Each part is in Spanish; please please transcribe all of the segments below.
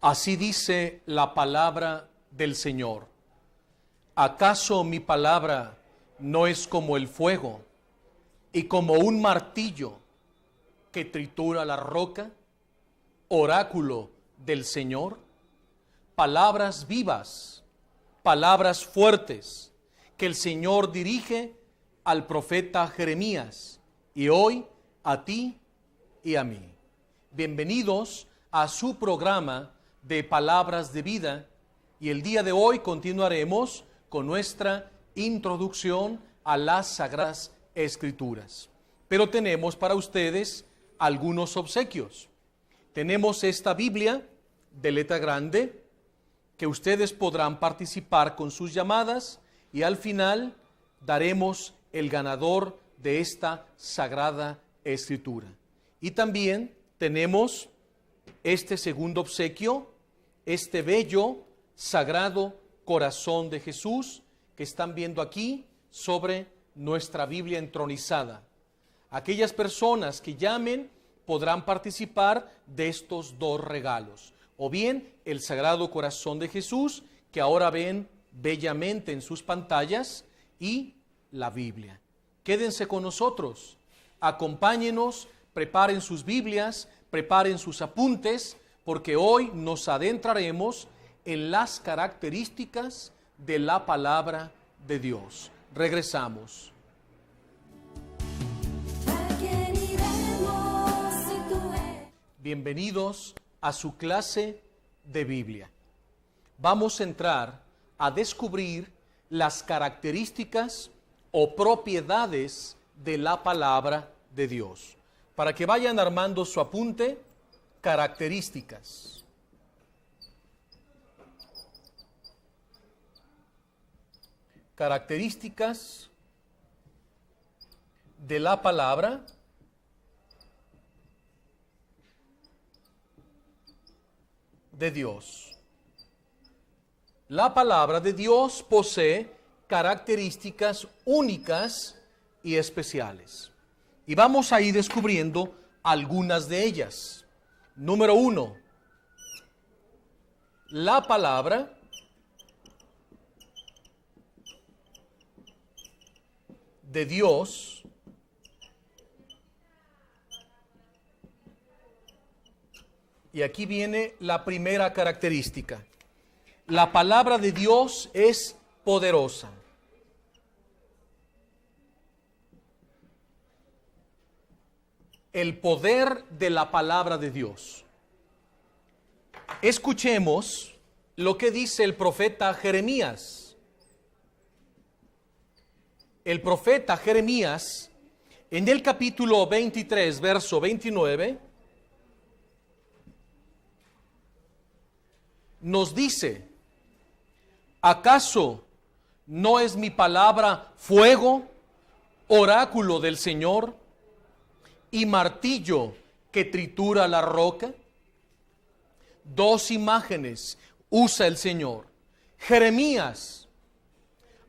Así dice la palabra del Señor. ¿Acaso mi palabra no es como el fuego y como un martillo que tritura la roca? Oráculo del Señor. Palabras vivas, palabras fuertes que el Señor dirige al profeta Jeremías y hoy a ti y a mí. Bienvenidos a su programa de Palabras de Vida, y el día de hoy continuaremos con nuestra introducción a las Sagradas Escrituras. Pero tenemos para ustedes algunos obsequios. Tenemos esta Biblia de letra grande que ustedes podrán participar con sus llamadas, y al final daremos el ganador de esta Sagrada Escritura. Y también tenemos este segundo obsequio, este bello, sagrado corazón de Jesús que están viendo aquí sobre nuestra Biblia entronizada. Aquellas personas que llamen podrán participar de estos dos regalos, o bien el Sagrado Corazón de Jesús, que ahora ven bellamente en sus pantallas, y la Biblia. Quédense con nosotros, acompáñenos, preparen sus Biblias, preparen sus apuntes, porque hoy nos adentraremos en las características de la palabra de Dios. Regresamos. Bienvenidos a su clase de Biblia. Vamos a entrar a descubrir las características o propiedades de la palabra de Dios. Para que vayan armando su apunte, características. Características de la palabra de Dios. La palabra de Dios posee características únicas y especiales. Y vamos a ir descubriendo algunas de ellas. Número 1. La palabra de Dios y aquí viene la primera característica. La palabra de Dios es poderosa. El poder de la palabra de Dios. Escuchemos lo que dice el profeta Jeremías. El profeta Jeremías, en el capítulo 23, verso 29, nos dice: ¿acaso no es mi palabra fuego, oráculo del Señor, y martillo que tritura la roca? Dos imágenes usa el Señor. Jeremías,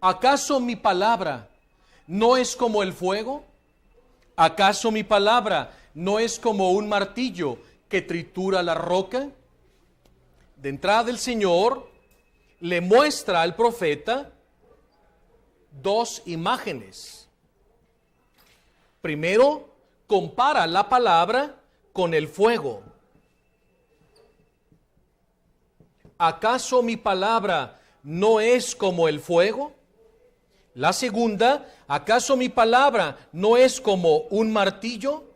¿acaso mi palabra no es como el fuego? ¿Acaso mi palabra no es como un martillo que tritura la roca? De entrada el Señor le muestra al profeta dos imágenes. Primero, compara la palabra con el fuego. ¿Acaso mi palabra no es como el fuego? La segunda, ¿acaso mi palabra no es como un martillo?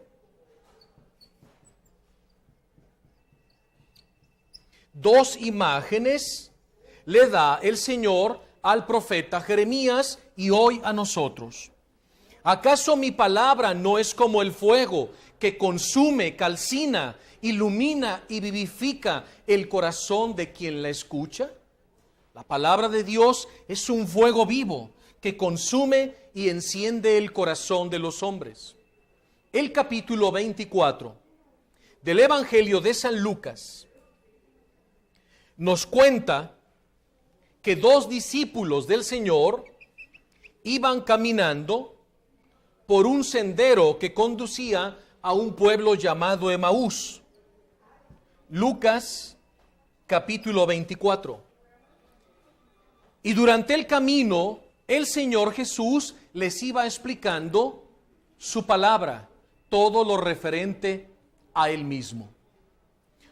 Dos imágenes le da el Señor al profeta Jeremías y hoy a nosotros. ¿Acaso mi palabra no es como el fuego que consume, calcina, ilumina y vivifica el corazón de quien la escucha? La palabra de Dios es un fuego vivo que consume y enciende el corazón de los hombres. El capítulo 24 del Evangelio de San Lucas nos cuenta que dos discípulos del Señor iban caminando por un sendero que conducía a un pueblo llamado Emaús. Lucas capítulo 24. Y durante el camino, el Señor Jesús les iba explicando su palabra, todo lo referente a Él mismo.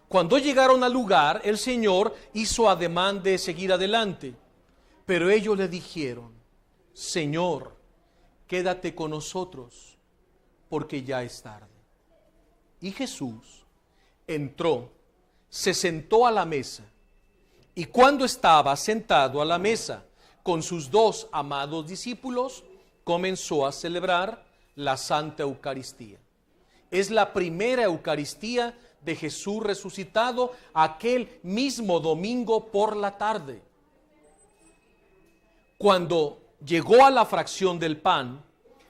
Cuando llegaron al lugar, el Señor hizo ademán de seguir adelante, pero ellos le dijeron: Señor, quédate con nosotros, porque ya es tarde. Y Jesús entró, se sentó a la mesa, y cuando estaba sentado a la mesa con sus 2 amados discípulos, comenzó a celebrar la Santa Eucaristía. Es la primera Eucaristía de Jesús resucitado aquel mismo domingo por la tarde. Cuando llegó a la fracción del pan,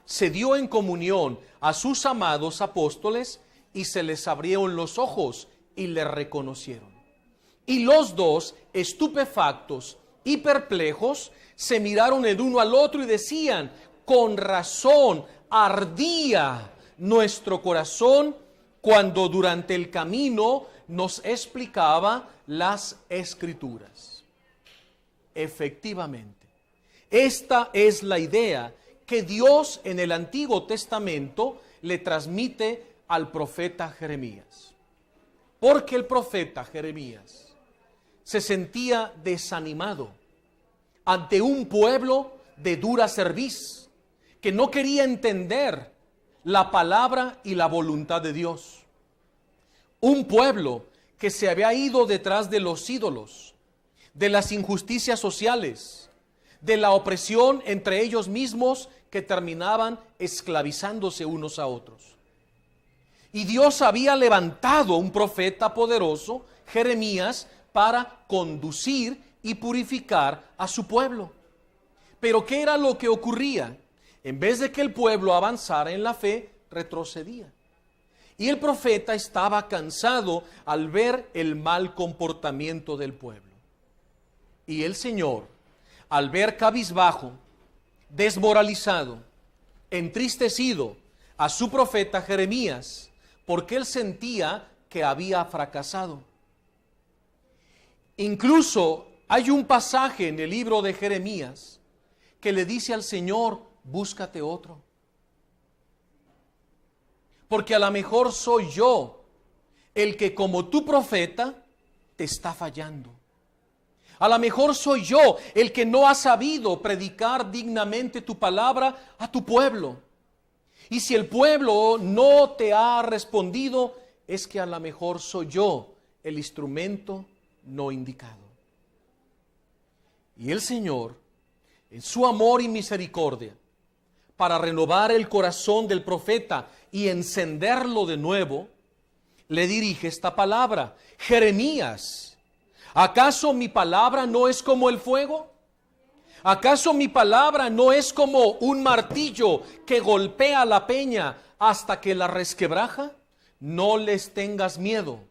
se dio en comunión a sus amados apóstoles y se les abrieron los ojos y le reconocieron. Y los 2, estupefactos y perplejos, se miraron el uno al otro y decían: con razón ardía nuestro corazón cuando durante el camino nos explicaba las Escrituras. Efectivamente, esta es la idea que Dios en el Antiguo Testamento le transmite al profeta Jeremías. Porque el profeta Jeremías se sentía desanimado ante un pueblo de dura cerviz que no quería entender la palabra y la voluntad de Dios. Un pueblo que se había ido detrás de los ídolos, de las injusticias sociales, de la opresión entre ellos mismos, que terminaban esclavizándose unos a otros. Y Dios había levantado un profeta poderoso, Jeremías, para conducir y purificar a su pueblo. Pero ¿qué era lo que ocurría? En vez de que el pueblo avanzara en la fe, retrocedía. Y el profeta estaba cansado al ver el mal comportamiento del pueblo. Y el Señor, al ver cabizbajo, desmoralizado, entristecido a su profeta Jeremías, porque él sentía que había fracasado. Incluso hay un pasaje en el libro de Jeremías que le dice al Señor: búscate otro. Porque a lo mejor soy yo el que, como tu profeta, te está fallando. A lo mejor soy yo el que no ha sabido predicar dignamente tu palabra a tu pueblo. Y si el pueblo no te ha respondido, es que a lo mejor soy yo el instrumento no indicado. Y el Señor, en su amor y misericordia, para renovar el corazón del profeta y encenderlo de nuevo, le dirige esta palabra: Jeremías, ¿acaso mi palabra no es como el fuego? ¿Acaso mi palabra no es como un martillo que golpea la peña hasta que la resquebraja? No les tengas miedo.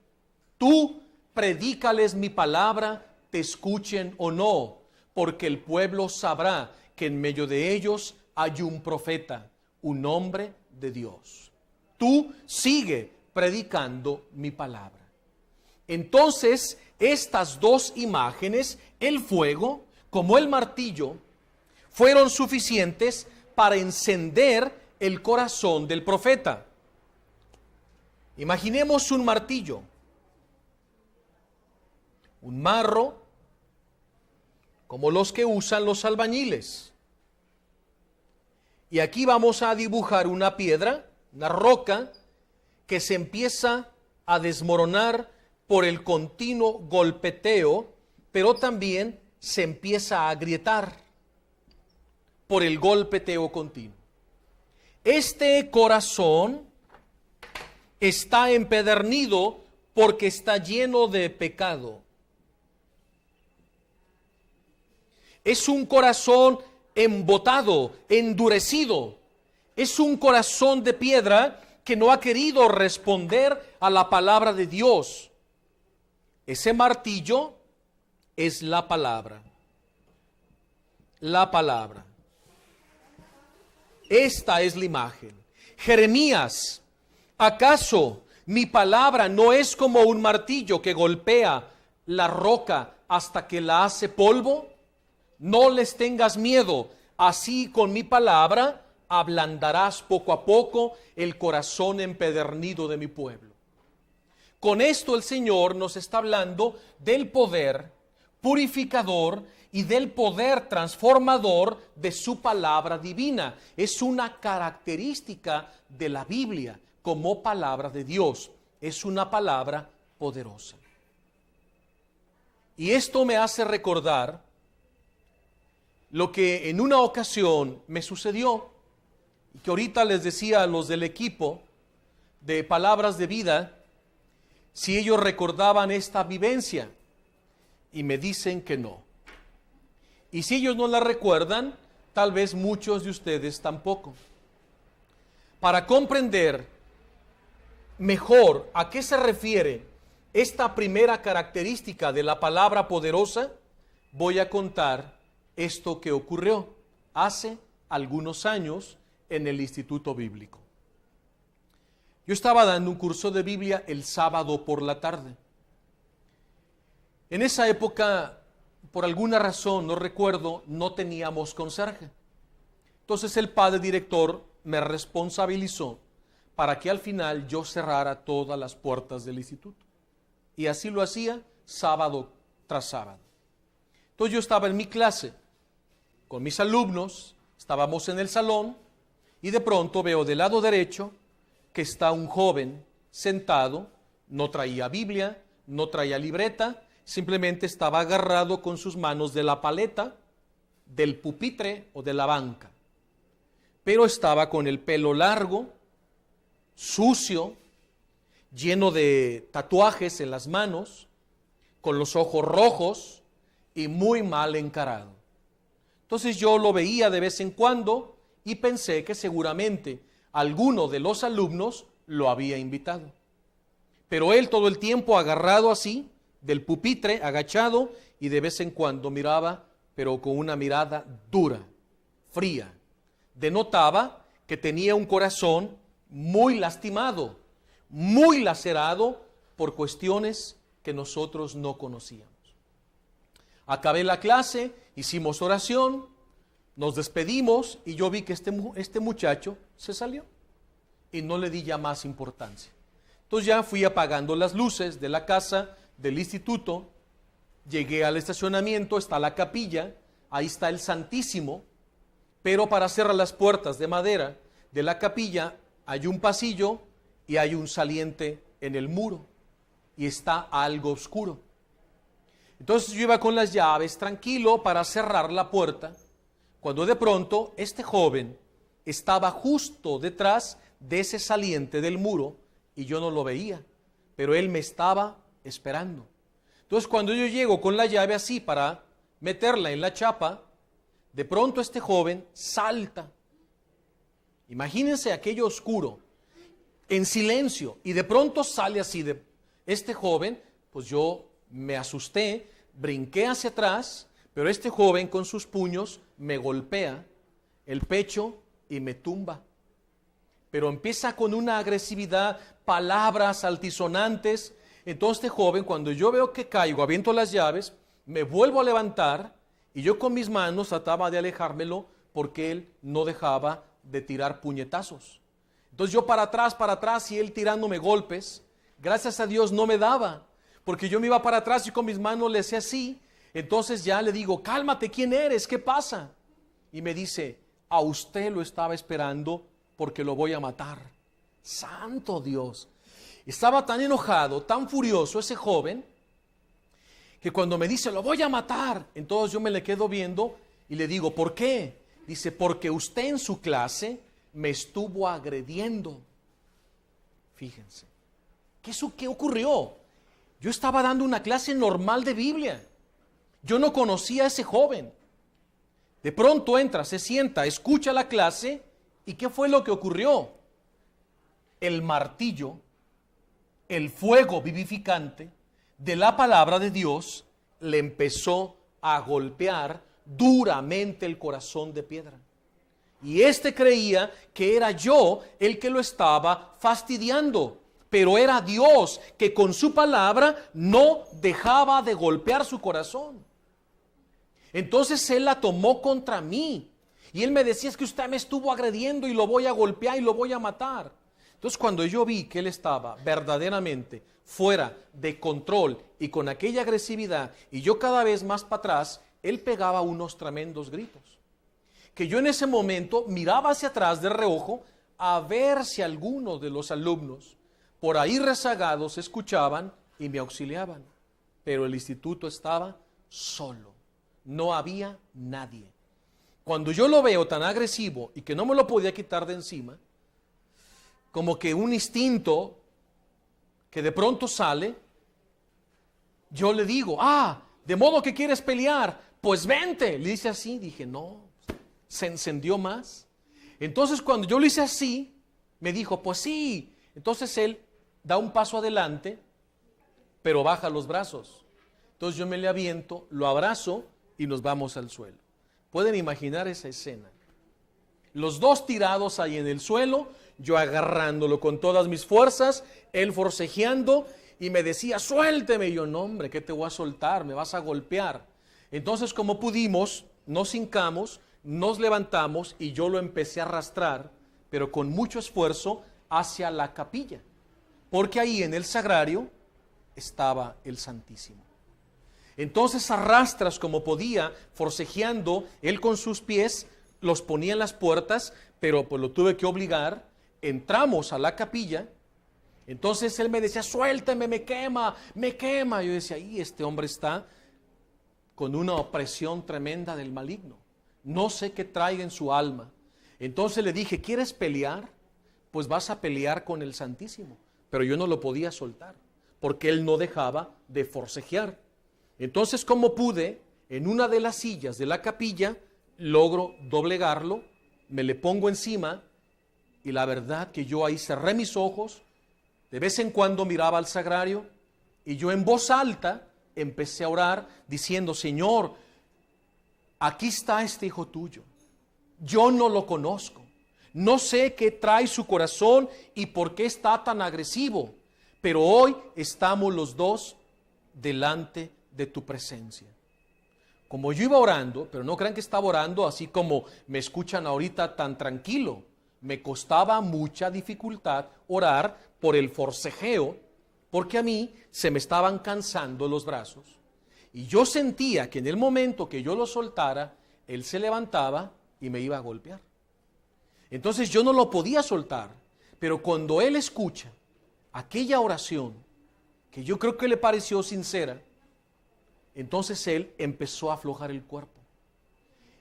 Tú predícales mi palabra, te escuchen o no, porque el pueblo sabrá que en medio de ellos hay un profeta, un hombre de Dios. Tú sigue predicando mi palabra. Entonces, estas 2 imágenes, el fuego como el martillo, fueron suficientes para encender el corazón del profeta. Imaginemos un martillo, un marro, como los que usan los albañiles. Y aquí vamos a dibujar una piedra, una roca, que se empieza a desmoronar por el continuo golpeteo, pero también se empieza a agrietar por el golpeteo continuo. Este corazón está empedernido porque está lleno de pecado. Es un corazón embotado, endurecido. Es un corazón de piedra que no ha querido responder a la palabra de Dios. Ese martillo es la palabra. La palabra. Esta es la imagen. Jeremías, ¿acaso mi palabra no es como un martillo que golpea la roca hasta que la hace polvo? No les tengas miedo, así con mi palabra ablandarás poco a poco el corazón empedernido de mi pueblo. Con esto el Señor nos está hablando del poder purificador y del poder transformador de su palabra divina. Es una característica de la Biblia como palabra de Dios. Es una palabra poderosa. Y esto me hace recordar lo que en una ocasión me sucedió, y que ahorita les decía a los del equipo de Palabras de Vida, si ellos recordaban esta vivencia, y me dicen que no. Y si ellos no la recuerdan, tal vez muchos de ustedes tampoco. Para comprender mejor a qué se refiere esta primera característica de la palabra poderosa, voy a contar esto que ocurrió hace algunos años en el Instituto Bíblico. Yo estaba dando un curso de Biblia el sábado por la tarde. En esa época, por alguna razón, no recuerdo, no teníamos conserje. Entonces el padre director me responsabilizó para que al final yo cerrara todas las puertas del instituto. Y así lo hacía sábado tras sábado. Entonces yo estaba en mi clase con mis alumnos, estábamos en el salón y de pronto veo del lado derecho que está un joven sentado, no traía Biblia, no traía libreta, simplemente estaba agarrado con sus manos de la paleta, del pupitre o de la banca. Pero estaba con el pelo largo, sucio, lleno de tatuajes en las manos, con los ojos rojos y muy mal encarado. Entonces yo lo veía de vez en cuando y pensé que seguramente alguno de los alumnos lo había invitado. Pero él todo el tiempo agarrado así, del pupitre, agachado, y de vez en cuando miraba, pero con una mirada dura, fría. Denotaba que tenía un corazón muy lastimado, muy lacerado por cuestiones que nosotros no conocíamos. Acabé la clase, hicimos oración, nos despedimos y yo vi que este muchacho se salió y no le di ya más importancia. Entonces ya fui apagando las luces de la casa, del instituto, llegué al estacionamiento, está la capilla, ahí está el Santísimo, pero para cerrar las puertas de madera de la capilla hay un pasillo y hay un saliente en el muro y está algo oscuro. Entonces yo iba con las llaves tranquilo para cerrar la puerta, cuando de pronto este joven estaba justo detrás de ese saliente del muro y yo no lo veía, pero él me estaba esperando. Entonces cuando yo llego con la llave así para meterla en la chapa, de pronto este joven salta. Imagínense aquello oscuro, en silencio, y de pronto sale así de este joven. Pues yo me asusté, brinqué hacia atrás, pero este joven con sus puños me golpea el pecho y me tumba. Pero empieza con una agresividad, palabras altisonantes. Entonces este joven, cuando yo veo que caigo, aviento las llaves, me vuelvo a levantar y yo con mis manos trataba de alejármelo porque él no dejaba de tirar puñetazos. Entonces yo para atrás y él tirándome golpes. Gracias a Dios no me daba, porque yo me iba para atrás y con mis manos le hacía así. Entonces ya le digo, cálmate, ¿quién eres? ¿Qué pasa? Y me dice, a usted lo estaba esperando porque lo voy a matar. Santo Dios. Estaba tan enojado, tan furioso ese joven, que cuando me dice, lo voy a matar, entonces yo me le quedo viendo y le digo, ¿por qué? Dice, porque usted en su clase me estuvo agrediendo. Fíjense, ¿qué ocurrió? Yo estaba dando una clase normal de Biblia. Yo no conocía a ese joven. De pronto entra, se sienta, escucha la clase, ¿y qué fue lo que ocurrió? El martillo, el fuego vivificante de la palabra de Dios le empezó a golpear duramente el corazón de piedra. Y creía que era yo el que lo estaba fastidiando, pero era Dios que con su palabra no dejaba de golpear su corazón. Entonces él la tomó contra mí. Y él me decía, es que usted me estuvo agrediendo y lo voy a golpear y lo voy a matar. Entonces cuando yo vi que él estaba verdaderamente fuera de control y con aquella agresividad, y yo cada vez más para atrás, él pegaba unos tremendos gritos. Que yo en ese momento miraba hacia atrás de reojo a ver si alguno de los alumnos por ahí rezagados escuchaban y me auxiliaban. Pero el instituto estaba solo, no había nadie. Cuando yo lo veo tan agresivo y que no me lo podía quitar de encima, como que un instinto que de pronto sale, yo le digo, de modo que quieres pelear, pues vente. Le hice así, dije, no, se encendió más. Entonces cuando yo le hice así, me dijo, pues sí. Entonces él da un paso adelante, pero baja los brazos. Entonces yo me le aviento, lo abrazo y nos vamos al suelo. ¿Pueden imaginar esa escena? Los dos tirados ahí en el suelo, yo agarrándolo con todas mis fuerzas, él forcejeando y me decía, suélteme. Y yo, no hombre, ¿qué te voy a soltar? Me vas a golpear. Entonces como pudimos, nos hincamos, nos levantamos y yo lo empecé a arrastrar, pero con mucho esfuerzo, hacia la capilla. Porque ahí en el sagrario estaba el Santísimo. Entonces arrastras como podía, forcejeando, él con sus pies los ponía en las puertas, pero pues lo tuve que obligar. Entramos a la capilla, entonces él me decía, suéltame, me quema. Yo decía, este hombre está con una opresión tremenda del maligno. No sé qué traiga en su alma. Entonces le dije, ¿quieres pelear? Pues vas a pelear con el Santísimo. Pero yo no lo podía soltar, porque él no dejaba de forcejear. Entonces, como pude, en una de las sillas de la capilla, logro doblegarlo, me le pongo encima, y la verdad que yo ahí cerré mis ojos, de vez en cuando miraba al sagrario, y yo en voz alta empecé a orar, diciendo, Señor, aquí está este hijo tuyo, yo no lo conozco. No sé qué trae su corazón y por qué está tan agresivo, pero hoy estamos los dos delante de tu presencia. Como yo iba orando, pero no crean que estaba orando así como me escuchan ahorita tan tranquilo. Me costaba mucha dificultad orar por el forcejeo, porque a mí se me estaban cansando los brazos. Y yo sentía que en el momento que yo lo soltara, él se levantaba y me iba a golpear. Entonces yo no lo podía soltar, pero cuando él escucha aquella oración, que yo creo que le pareció sincera, entonces él empezó a aflojar el cuerpo.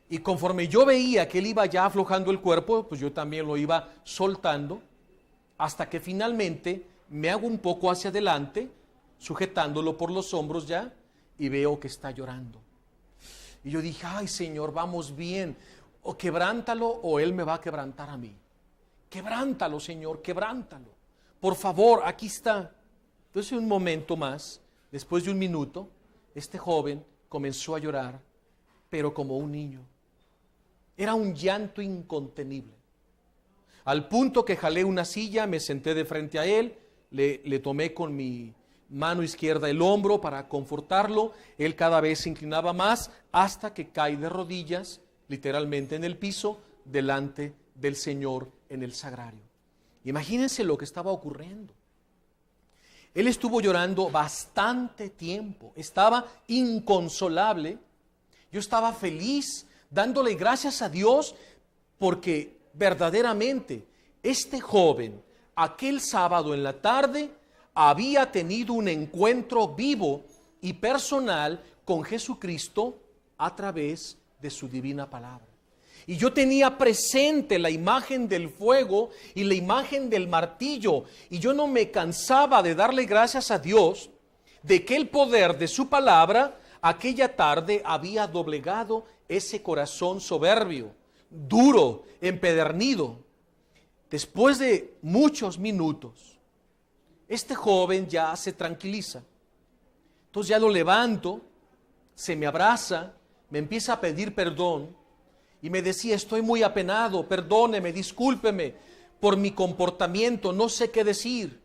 Y conforme yo veía que él iba ya aflojando el cuerpo, pues yo también lo iba soltando, hasta que finalmente me hago un poco hacia adelante, sujetándolo por los hombros ya, y veo que está llorando. Y yo dije, ay Señor, vamos bien. O quebrántalo o él me va a quebrantar a mí. Quebrántalo, Señor, quebrántalo. Por favor, aquí está. Entonces un momento más, después de un minuto, este joven comenzó a llorar, pero como un niño. Era un llanto incontenible. Al punto que jalé una silla, me senté de frente a él, le tomé con mi mano izquierda el hombro para confortarlo. Él cada vez se inclinaba más hasta que cae de rodillas, literalmente en el piso, delante del Señor en el sagrario. Imagínense lo que estaba ocurriendo. Él estuvo llorando bastante tiempo, estaba inconsolable. Yo estaba feliz, dándole gracias a Dios, porque verdaderamente este joven, aquel sábado en la tarde, había tenido un encuentro vivo y personal con Jesucristo a través de su divina palabra. Y yo tenía presente la imagen del fuego y la imagen del martillo, y yo no me cansaba de darle gracias a Dios de que el poder de su palabra aquella tarde había doblegado ese corazón soberbio, duro, empedernido. Después de muchos minutos, este joven ya se tranquiliza. Entonces ya lo levanto, se me abraza, me empieza a pedir perdón y me decía, estoy muy apenado, perdóneme, discúlpeme por mi comportamiento, no sé qué decir.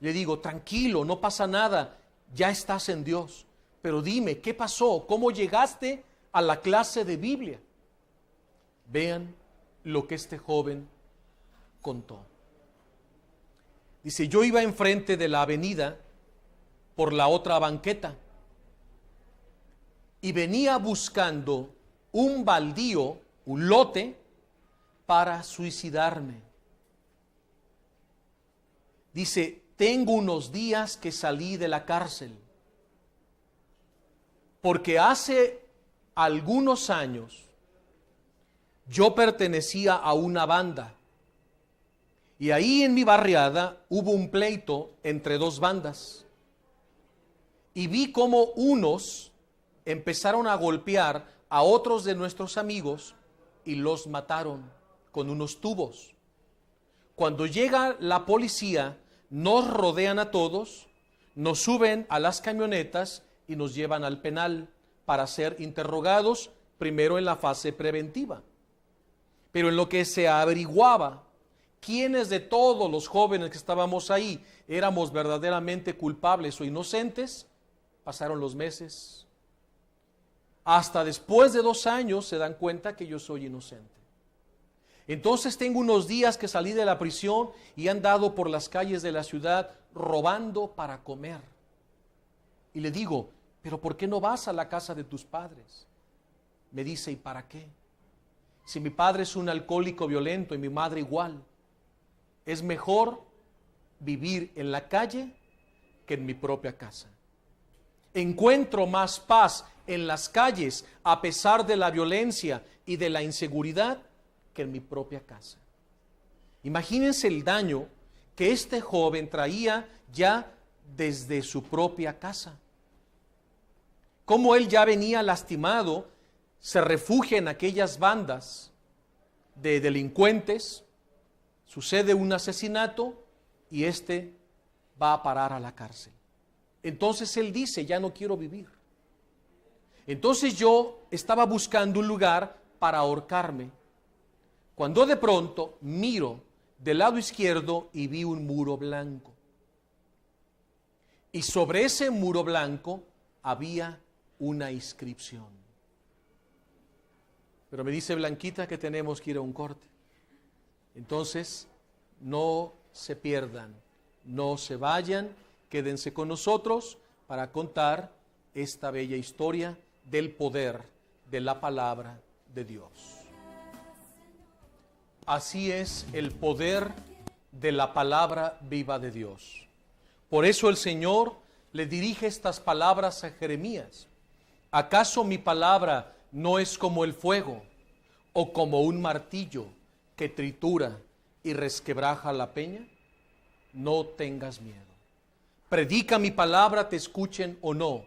Le digo, tranquilo, no pasa nada, ya estás en Dios. Pero dime, ¿qué pasó? ¿Cómo llegaste a la clase de Biblia? Vean lo que este joven contó. Dice, yo iba enfrente de la avenida por la otra banqueta y venía buscando un baldío, un lote, para suicidarme. Dice, tengo unos días que salí de la cárcel, porque hace algunos años yo pertenecía a una banda y ahí en mi barriada hubo un pleito entre dos bandas y vi cómo unos empezaron a golpear a otros de nuestros amigos y los mataron con unos tubos. Cuando llega la policía, nos rodean a todos, nos suben a las camionetas y nos llevan al penal para ser interrogados primero en la fase preventiva. Pero en lo que se averiguaba quiénes de todos los jóvenes que estábamos ahí éramos verdaderamente culpables o inocentes, pasaron los meses. Hasta después de 2 años se dan cuenta que yo soy inocente. Entonces tengo unos días que salí de la prisión y he andado por las calles de la ciudad robando para comer. Y le digo, ¿pero por qué no vas a la casa de tus padres? Me dice, ¿y para qué? Si mi padre es un alcohólico violento y mi madre igual, es mejor vivir en la calle que en mi propia casa. Encuentro más paz en las calles a pesar de la violencia y de la inseguridad que en mi propia casa. Imagínense el daño que este joven traía ya desde su propia casa. Cómo él ya venía lastimado, se refugia en aquellas bandas de delincuentes, sucede un asesinato y este va a parar a la cárcel. Entonces él dice, ya no quiero vivir. Entonces yo estaba buscando un lugar para ahorcarme, cuando de pronto miro del lado izquierdo y vi un muro blanco. Y sobre ese muro blanco había una inscripción. Pero me dice Blanquita que tenemos que ir a un corte. Entonces, no se pierdan, no se vayan, quédense con nosotros para contar esta bella historia del poder de la palabra de Dios. Así es el poder de la palabra viva de Dios. Por eso el Señor le dirige estas palabras a Jeremías. ¿Acaso mi palabra no es como el fuego o como un martillo que tritura y resquebraja la peña? No tengas miedo. Predica mi palabra, te escuchen o no.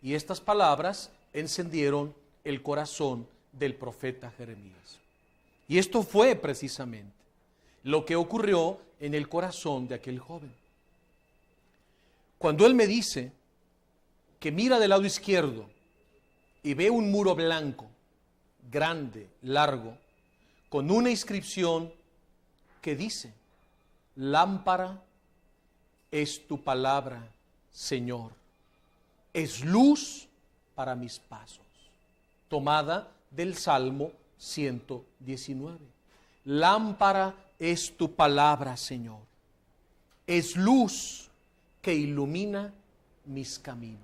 Y estas palabras encendieron el corazón del profeta Jeremías. Y esto fue precisamente lo que ocurrió en el corazón de aquel joven. Cuando él me dice que mira del lado izquierdo y ve un muro blanco, grande, largo, con una inscripción que dice, lámpara es tu palabra, Señor, es luz para mis pasos. Tomada del Salmo 119. Lámpara es tu palabra, Señor, es luz que ilumina mis caminos.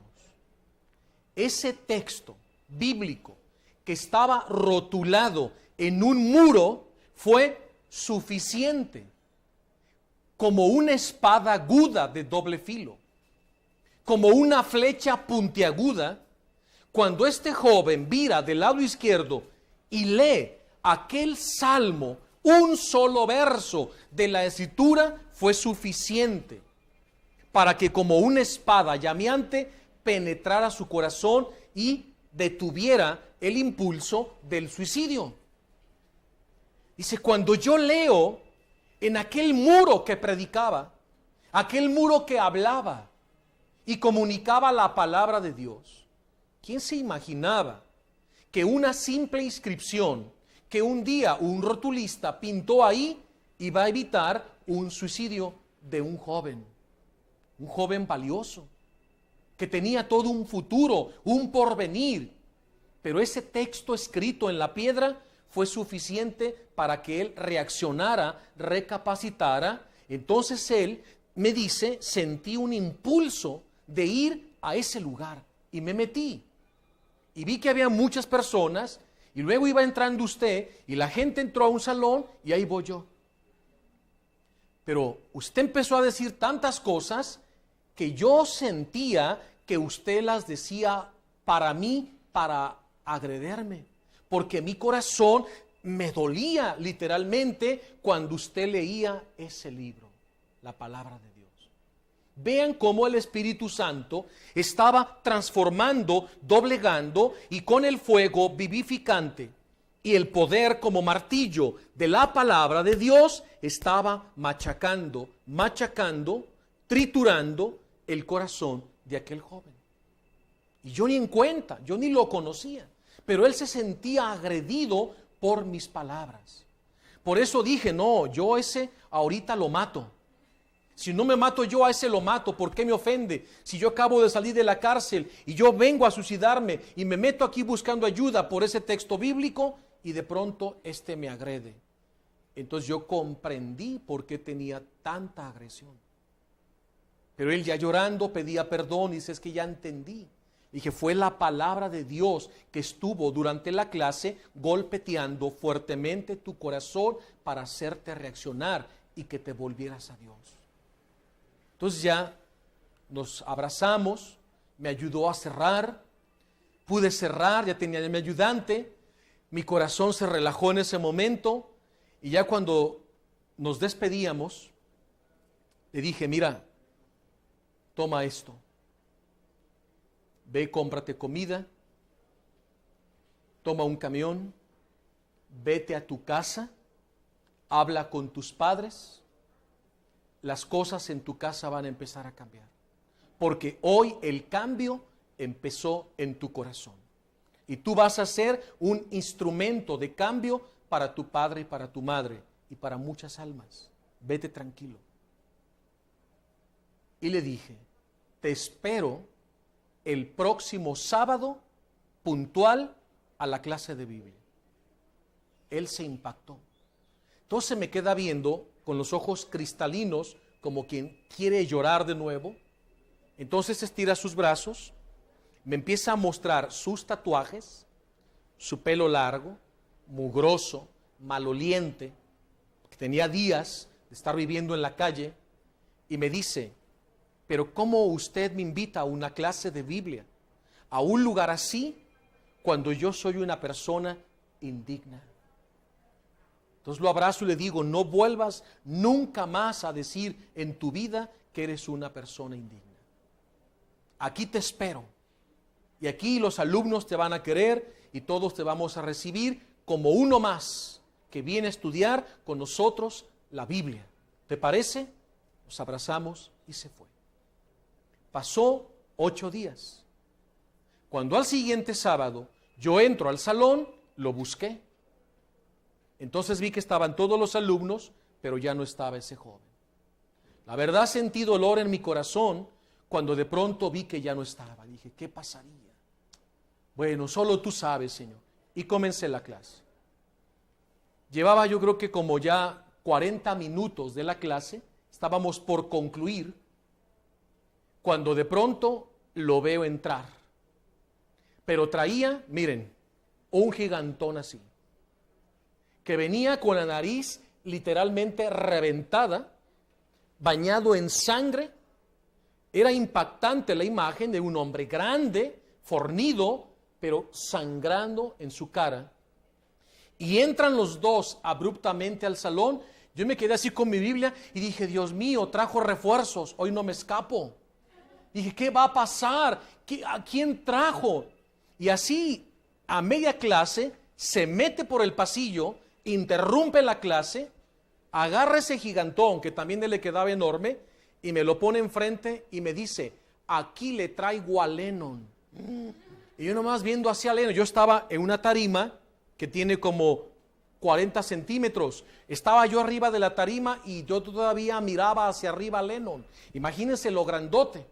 Ese texto bíblico que estaba rotulado en un muro fue suficiente como una espada aguda de doble filo, como una flecha puntiaguda. Cuando este joven vira del lado izquierdo y lee aquel salmo, un solo verso de la escritura fue suficiente para que como una espada llameante penetrara su corazón y detuviera el impulso del suicidio. Dice, cuando yo leo en aquel muro que predicaba, aquel muro que hablaba y comunicaba la palabra de Dios, ¿quién se imaginaba que una simple inscripción que un día un rotulista pintó ahí iba a evitar un suicidio de un joven? un joven valioso, que tenía todo un futuro, un porvenir. Pero ese texto escrito en la piedra fue suficiente para que él reaccionara, recapacitara. Entonces él me dice, sentí un impulso de ir a ese lugar y me metí. Y vi que había muchas personas y luego iba entrando usted y la gente entró a un salón y ahí voy yo. Pero usted empezó a decir tantas cosas que yo sentía que usted las decía para mí, para agrederme, porque mi corazón me dolía literalmente cuando usted leía ese libro, la palabra de Dios. Vean cómo el Espíritu Santo estaba transformando, doblegando y con el fuego vivificante y el poder como martillo de la palabra de Dios estaba machacando, triturando el corazón de aquel joven. Y yo ni en cuenta, yo ni lo conocía, pero él se sentía agredido por mis palabras. Por eso dije, no, yo ese ahorita lo mato. Si no me mato yo, a ese lo mato. ¿Por qué me ofende? Si yo acabo de salir de la cárcel y yo vengo a suicidarme y me meto aquí buscando ayuda por ese texto bíblico y de pronto este me agrede. Entonces yo comprendí por qué tenía tanta agresión. Pero él ya llorando pedía perdón y dice, es que ya entendí. Dije, fue la palabra de Dios que estuvo durante la clase golpeteando fuertemente tu corazón para hacerte reaccionar y que te volvieras a Dios. Entonces ya nos abrazamos, me ayudó a cerrar, pude cerrar, ya tenía mi ayudante, mi corazón se relajó en ese momento y ya cuando nos despedíamos, le dije, mira, toma esto, ve, cómprate comida, toma un camión, vete a tu casa, habla con tus padres. Las cosas en tu casa van a empezar a cambiar. Porque hoy el cambio empezó en tu corazón. Y tú vas a ser un instrumento de cambio para tu padre y para tu madre y para muchas almas. Vete tranquilo. Y le dije, te espero el próximo sábado puntual a la clase de Biblia. Él se impactó. Entonces me queda viendo con los ojos cristalinos, como quien quiere llorar de nuevo. Entonces estira sus brazos, me empieza a mostrar sus tatuajes, su pelo largo, mugroso, maloliente, que tenía días de estar viviendo en la calle, y me dice, pero ¿cómo usted me invita a una clase de Biblia, a un lugar así, cuando yo soy una persona indigna? Entonces lo abrazo y le digo, no vuelvas nunca más a decir en tu vida que eres una persona indigna. Aquí te espero. Y aquí los alumnos te van a querer y todos te vamos a recibir como uno más que viene a estudiar con nosotros la Biblia. ¿Te parece? Nos abrazamos y se fue. Pasó 8 días. Cuando al siguiente sábado yo entro al salón, lo busqué. Entonces vi que estaban todos los alumnos, pero ya no estaba ese joven. La verdad sentí dolor en mi corazón cuando de pronto vi que ya no estaba. Dije, ¿qué pasaría? Bueno, solo tú sabes, Señor. Y comencé la clase. Llevaba yo creo que como ya 40 minutos de la clase, estábamos por concluir, cuando de pronto lo veo entrar. Pero traía, miren, un gigantón así, que venía con la nariz literalmente reventada, bañado en sangre. Era impactante la imagen de un hombre grande, fornido, pero sangrando en su cara. Y entran los dos abruptamente al salón. Yo me quedé así con mi Biblia y dije, Dios mío, trajo refuerzos, hoy no me escapo. Dije, ¿qué va a pasar? ¿A quién trajo? Y así, a media clase, se mete por el pasillo, interrumpe la clase, agarra ese gigantón que también le quedaba enorme y me lo pone enfrente y me dice, aquí le traigo a Lennon. Y yo nomás viendo hacia Lennon, yo estaba en una tarima que tiene como 40 centímetros. Estaba yo arriba de la tarima y yo todavía miraba hacia arriba a Lennon. Imagínense lo grandote.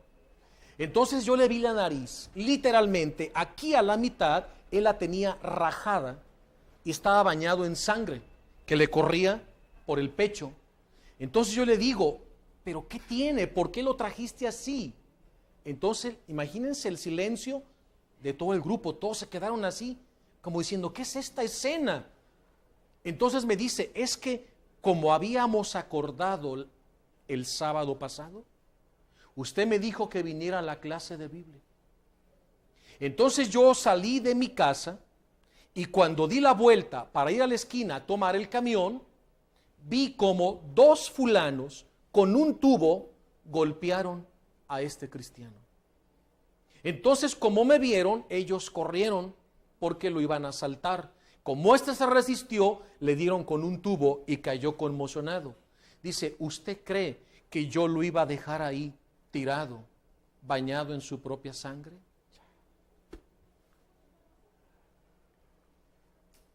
Entonces yo le vi la nariz, literalmente, aquí a la mitad, él la tenía rajada y estaba bañado en sangre que le corría por el pecho. Entonces yo le digo, ¿pero qué tiene? ¿Por qué lo trajiste así? Entonces, imagínense el silencio de todo el grupo, todos se quedaron así, como diciendo, ¿qué es esta escena? Entonces me dice, es que como habíamos acordado el sábado pasado, usted me dijo que viniera a la clase de Biblia. Entonces yo salí de mi casa y cuando di la vuelta para ir a la esquina a tomar el camión, vi como 2 fulanos con un tubo golpearon a este cristiano. Entonces, como me vieron, ellos corrieron porque lo iban a asaltar. Como este se resistió, le dieron con un tubo y cayó conmocionado. Dice, ¿usted cree que yo lo iba a dejar ahí tirado, bañado en su propia sangre?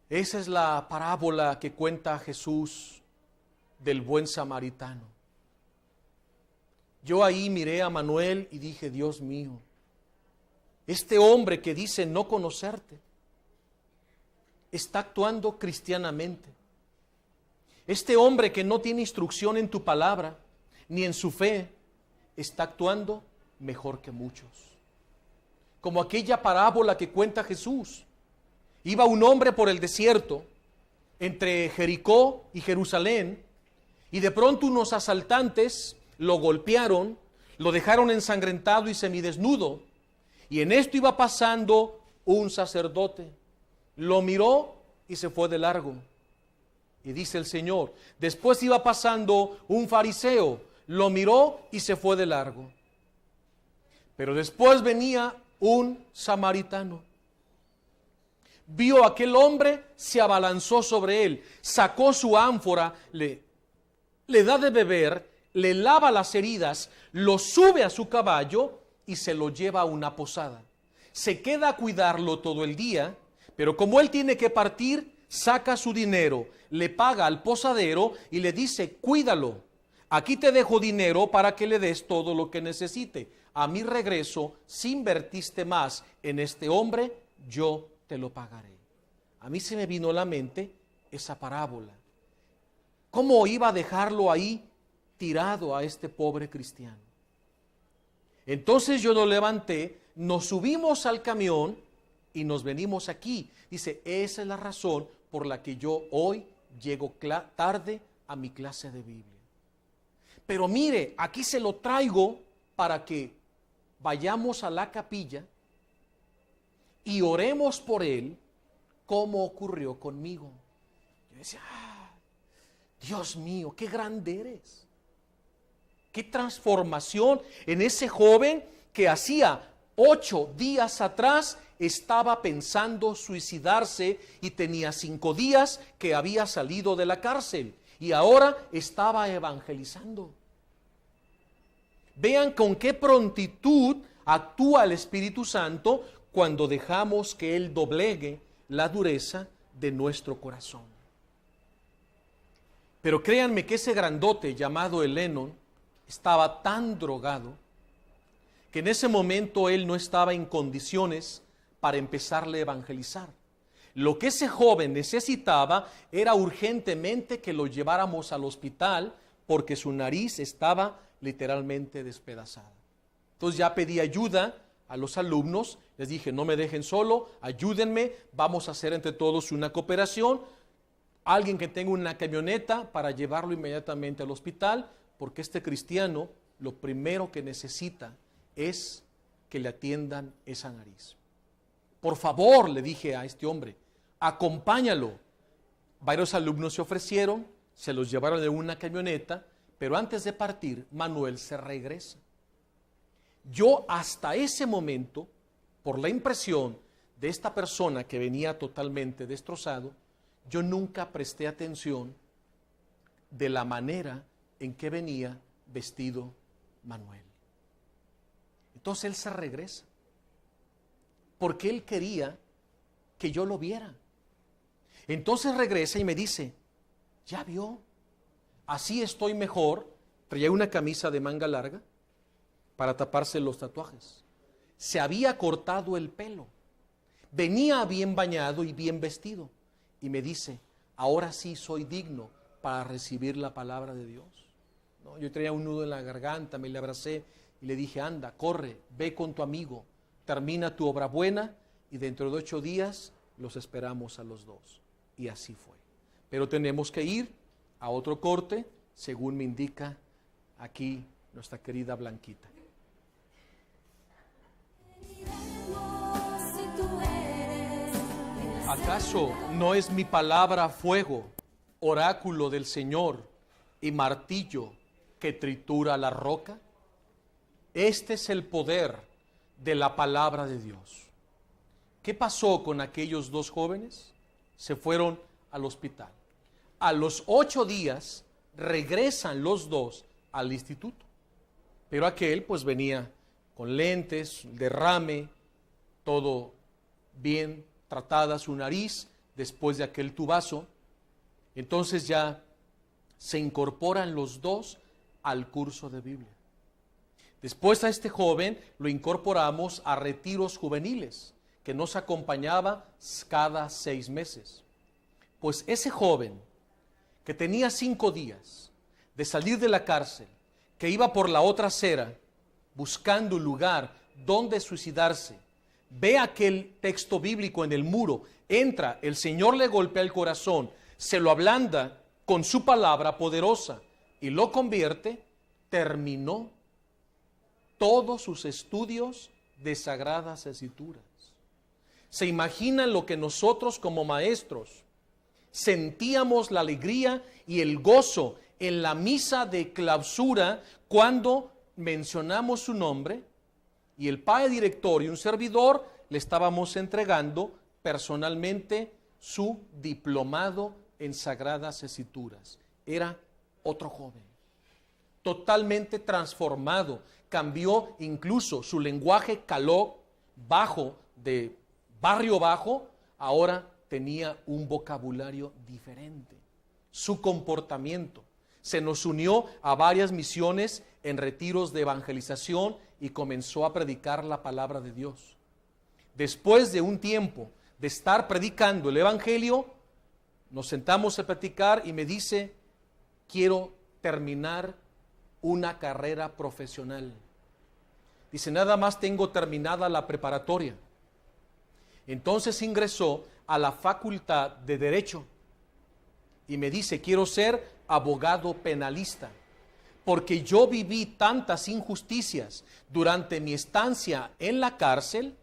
Esa es la parábola que cuenta Jesús del buen samaritano. Yo ahí miré a Manuel y dije, Dios mío, este hombre que dice no conocerte, está actuando cristianamente. Este hombre que no tiene instrucción en tu palabra, ni en su fe, está actuando mejor que muchos. Como aquella parábola que cuenta Jesús. Iba un hombre por el desierto, entre Jericó y Jerusalén, y de pronto unos asaltantes lo golpearon, lo dejaron ensangrentado y semidesnudo, y en esto iba pasando un sacerdote. Lo miró y se fue de largo. Y dice el Señor, después iba pasando un fariseo, lo miró y se fue de largo. Pero después venía un samaritano. Vio a aquel hombre, se abalanzó sobre él, sacó su ánfora, le da de beber, le lava las heridas, lo sube a su caballo y se lo lleva a una posada. Se queda a cuidarlo todo el día, pero como él tiene que partir, saca su dinero, le paga al posadero y le dice, cuídalo, aquí te dejo dinero para que le des todo lo que necesite. A mi regreso, si invertiste más en este hombre, yo te lo pagaré. A mí se me vino a la mente esa parábola. ¿Cómo iba a dejarlo ahí tirado a este pobre cristiano? Entonces yo lo levanté, nos subimos al camión y nos venimos aquí. Dice, esa es la razón por la que yo hoy llego tarde a mi clase de Biblia. Pero mire, aquí se lo traigo para que vayamos a la capilla y oremos por él como ocurrió conmigo. Yo decía, Dios mío, qué grande eres. Qué transformación en ese joven que hacía 8 días atrás estaba pensando suicidarse y tenía 5 días que había salido de la cárcel y ahora estaba evangelizando. Vean con qué prontitud actúa el Espíritu Santo cuando dejamos que Él doblegue la dureza de nuestro corazón. Pero créanme que ese grandote llamado Lennon estaba tan drogado que en ese momento él no estaba en condiciones para empezarle a evangelizar. Lo que ese joven necesitaba era urgentemente que lo lleváramos al hospital porque su nariz estaba literalmente despedazada. Entonces ya pedí ayuda a los alumnos, les dije, no me dejen solo, ayúdenme, vamos a hacer entre todos una cooperación, alguien que tenga una camioneta para llevarlo inmediatamente al hospital, porque este cristiano lo primero que necesita es que le atiendan esa nariz. Por favor, le dije a este hombre, acompáñalo. Varios alumnos se ofrecieron, se los llevaron en una camioneta, pero antes de partir, Manuel se regresa. Yo hasta ese momento, por la impresión de esta persona que venía totalmente destrozado, yo nunca presté atención de la manera en que venía vestido Manuel. Entonces él se regresa, porque él quería que yo lo viera. Entonces regresa y me dice, ¿ya vio? Así estoy mejor. Traía una camisa de manga larga para taparse los tatuajes. Se había cortado el pelo. Venía bien bañado y bien vestido. Y me dice, ahora sí soy digno para recibir la palabra de Dios. No, yo traía un nudo en la garganta, me le abracé y le dije, anda, corre, ve con tu amigo, termina tu obra buena y dentro de 8 días los esperamos a los dos. Y así fue. Pero tenemos que ir a otro corte, según me indica aquí nuestra querida Blanquita. ¿Acaso no es mi palabra fuego, oráculo del Señor y martillo que tritura la roca? Este es el poder de la palabra de Dios. ¿Qué pasó con aquellos 2 jóvenes? Se fueron al hospital. A los 8 días regresan los 2 al instituto. Pero aquel pues venía con lentes, derrame, todo bien tratada su nariz después de aquel tubazo. Entonces ya se incorporan los 2 al curso de Biblia. Después a este joven lo incorporamos a retiros juveniles que nos acompañaba cada 6 meses. Pues ese joven que tenía 5 días de salir de la cárcel, que iba por la otra acera buscando un lugar donde suicidarse, ve aquel texto bíblico en el muro, entra, el Señor le golpea el corazón, se lo ablanda con su palabra poderosa y lo convierte, terminó todos sus estudios de Sagradas Escrituras. ¿Se imaginan lo que nosotros como maestros sentíamos la alegría y el gozo en la misa de clausura cuando mencionamos su nombre? Y el padre director y un servidor le estábamos entregando personalmente su diplomado en Sagradas Escrituras. Era otro joven, totalmente transformado, cambió incluso su lenguaje caló bajo, de barrio bajo, ahora tenía un vocabulario diferente. Su comportamiento. Se nos unió a varias misiones en retiros de evangelización y comenzó a predicar la palabra de Dios. Después de un tiempo de estar predicando el evangelio, nos sentamos a platicar y me dice, quiero terminar una carrera profesional. Dice, nada más tengo terminada la preparatoria. Entonces ingresó a la Facultad de Derecho y me dice, quiero ser abogado penalista, porque yo viví tantas injusticias durante mi estancia en la cárcel,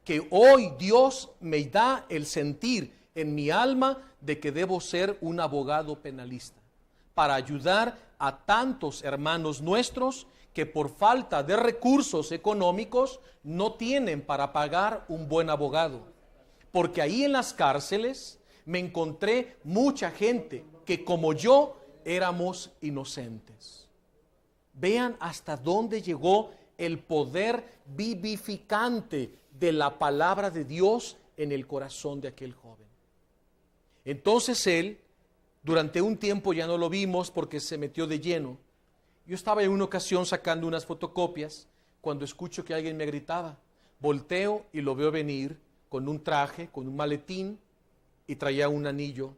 que hoy Dios me da el sentir en mi alma de que debo ser un abogado penalista, para ayudar a tantos hermanos nuestros que por falta de recursos económicos no tienen para pagar un buen abogado. Porque ahí en las cárceles me encontré mucha gente que como yo éramos inocentes. Vean hasta dónde llegó el poder vivificante de la palabra de Dios en el corazón de aquel joven. Entonces él, durante un tiempo ya no lo vimos porque se metió de lleno. Yo estaba en una ocasión sacando unas fotocopias cuando escucho que alguien me gritaba. Volteo y lo veo venir con un traje, con un maletín y traía un anillo.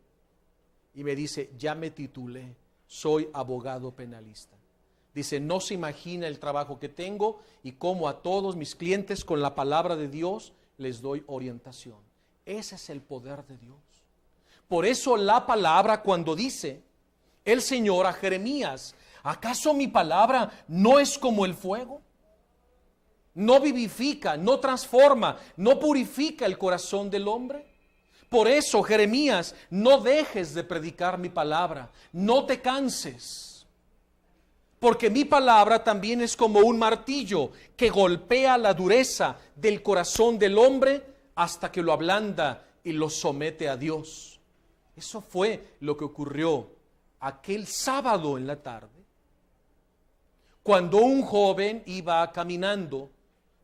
Y me dice, ya me titulé, soy abogado penalista. Dice, no se imagina el trabajo que tengo y cómo a todos mis clientes con la palabra de Dios les doy orientación. Ese es el poder de Dios. Por eso la palabra cuando dice el Señor a Jeremías, ¿acaso mi palabra no es como el fuego? No vivifica, no transforma, no purifica el corazón del hombre. Por eso, Jeremías, no dejes de predicar mi palabra, no te canses. Porque mi palabra también es como un martillo que golpea la dureza del corazón del hombre hasta que lo ablanda y lo somete a Dios. Eso fue lo que ocurrió aquel sábado en la tarde, cuando un joven iba caminando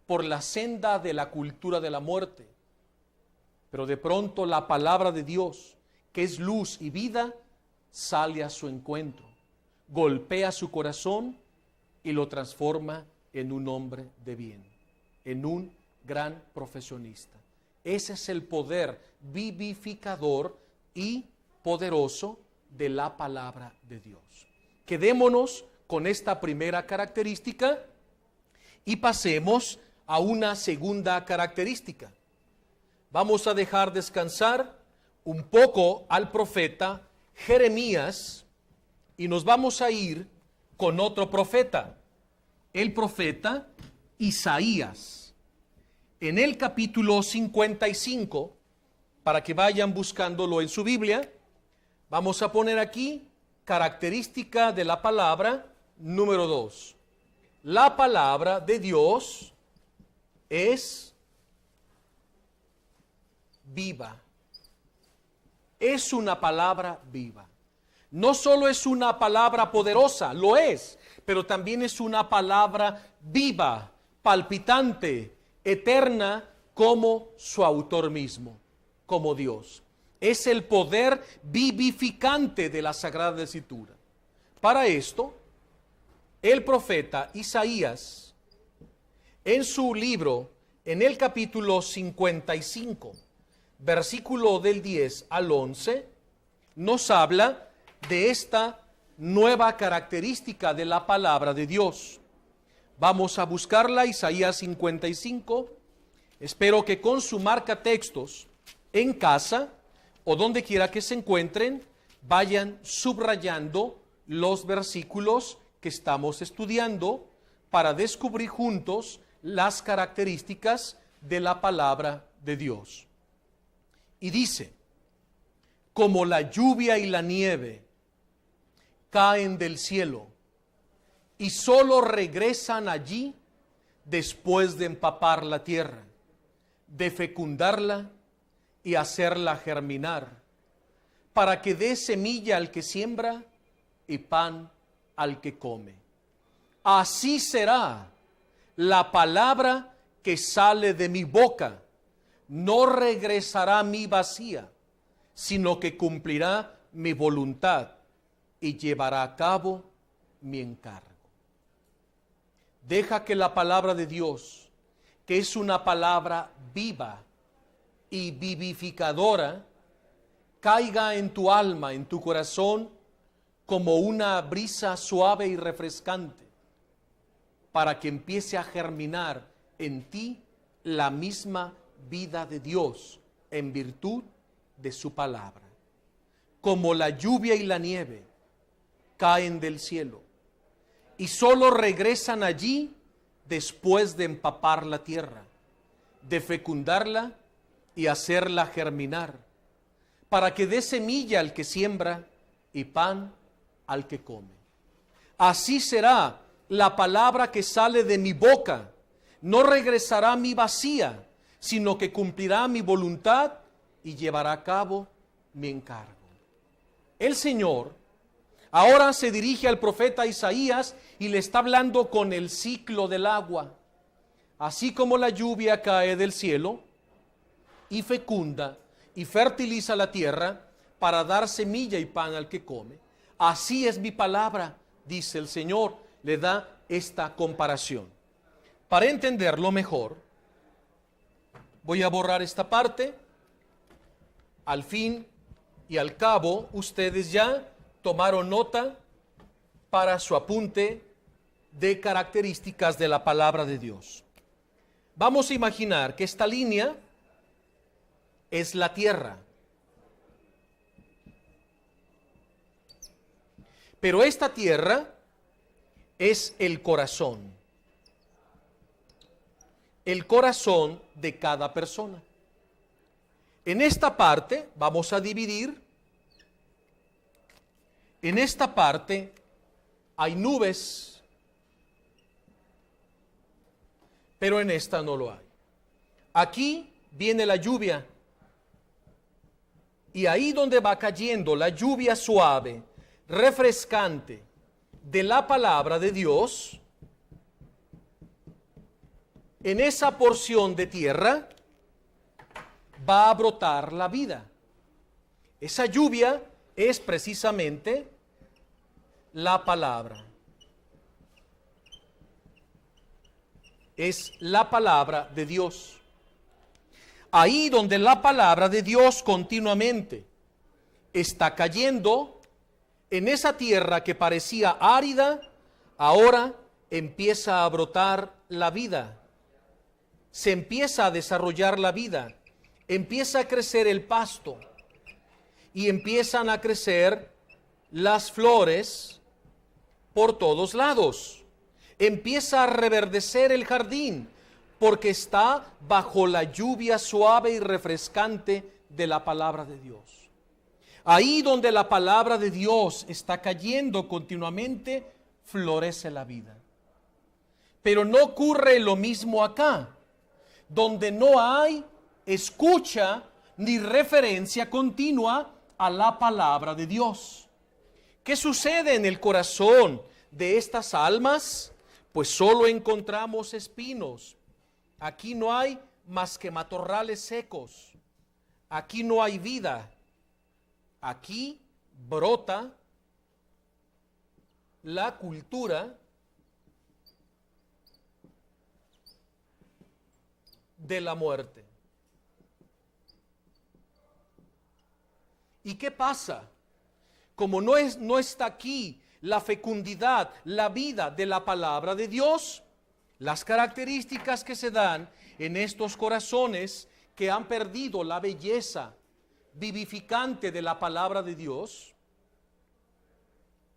por la senda de la cultura de la muerte. Pero de pronto la palabra de Dios que es luz y vida, sale a su encuentro, golpea su corazón y lo transforma en un hombre de bien, en un gran profesionista. Ese es el poder vivificador y poderoso de la palabra de Dios. Quedémonos con esta primera característica y pasemos a una segunda característica. Vamos a dejar descansar un poco al profeta Jeremías y nos vamos a ir con otro profeta, el profeta Isaías. En el capítulo 55, para que vayan buscándolo en su Biblia, vamos a poner aquí característica de la palabra número 2. La palabra de Dios es viva. Es una palabra viva. No solo es una palabra poderosa, lo es, pero también es una palabra viva, palpitante, eterna, como su autor mismo, como Dios. Es el poder vivificante de la Sagrada Escritura. Para esto, el profeta Isaías, en su libro, en el capítulo 55, versículo del 10 al 11, nos habla de esta nueva característica de la palabra de Dios. Vamos a buscarla, Isaías 55. Espero que con su marca textos en casa o donde quiera que se encuentren, vayan subrayando los versículos que estamos estudiando para descubrir juntos las características de la palabra de Dios. Y dice: como la lluvia y la nieve caen del cielo y solo regresan allí después de empapar la tierra, de fecundarla y hacerla germinar, para que dé semilla al que siembra y pan al que come. Así será la palabra que sale de mi boca. No regresará a mí vacía, sino que cumplirá mi voluntad y llevará a cabo mi encargo. Deja que la palabra de Dios, que es una palabra viva y vivificadora, caiga en tu alma, en tu corazón, como una brisa suave y refrescante, para que empiece a germinar en ti la misma vida de Dios en virtud de su palabra. Como la lluvia y la nieve caen del cielo y solo regresan allí después de empapar la tierra, de fecundarla y hacerla germinar, para que dé semilla al que siembra y pan al que come. Así será la palabra que sale de mi boca. No regresará a mí vacía, sino que cumplirá mi voluntad y llevará a cabo mi encargo. El Señor ahora se dirige al profeta Isaías y le está hablando con el ciclo del agua. Así como la lluvia cae del cielo y fecunda y fertiliza la tierra para dar semilla y pan al que come, así es mi palabra, dice el Señor. Le da esta comparación. Para entenderlo mejor, voy a borrar esta parte. Al fin y al cabo, ustedes ya tomaron nota para su apunte de características de la palabra de Dios. Vamos a imaginar que esta línea es la tierra. Pero esta tierra es el corazón de cada persona. En esta parte vamos a dividir. En esta parte hay nubes, pero en esta no lo hay. Aquí viene la lluvia, y ahí donde va cayendo la lluvia suave, refrescante de la palabra de Dios, en esa porción de tierra va a brotar la vida. Esa lluvia es precisamente la palabra. Es la palabra de Dios. Ahí donde la palabra de Dios continuamente está cayendo, en esa tierra que parecía árida, ahora empieza a brotar la vida. Se empieza a desarrollar la vida. Empieza a crecer el pasto. Y empiezan a crecer las flores por todos lados. Empieza a reverdecer el jardín porque está bajo la lluvia suave y refrescante de la palabra de Dios. Ahí donde la palabra de Dios está cayendo continuamente, florece la vida. Pero no ocurre lo mismo acá, donde no hay escucha ni referencia continua a la palabra de Dios. ¿Qué sucede en el corazón de estas almas? Pues solo encontramos espinos. Aquí no hay más que matorrales secos. Aquí no hay vida. Aquí brota la cultura de la muerte. ¿Y qué pasa? Como no está aquí la fecundidad, la vida de la palabra de Dios, las características que se dan en estos corazones que han perdido la belleza vivificante de la palabra de Dios,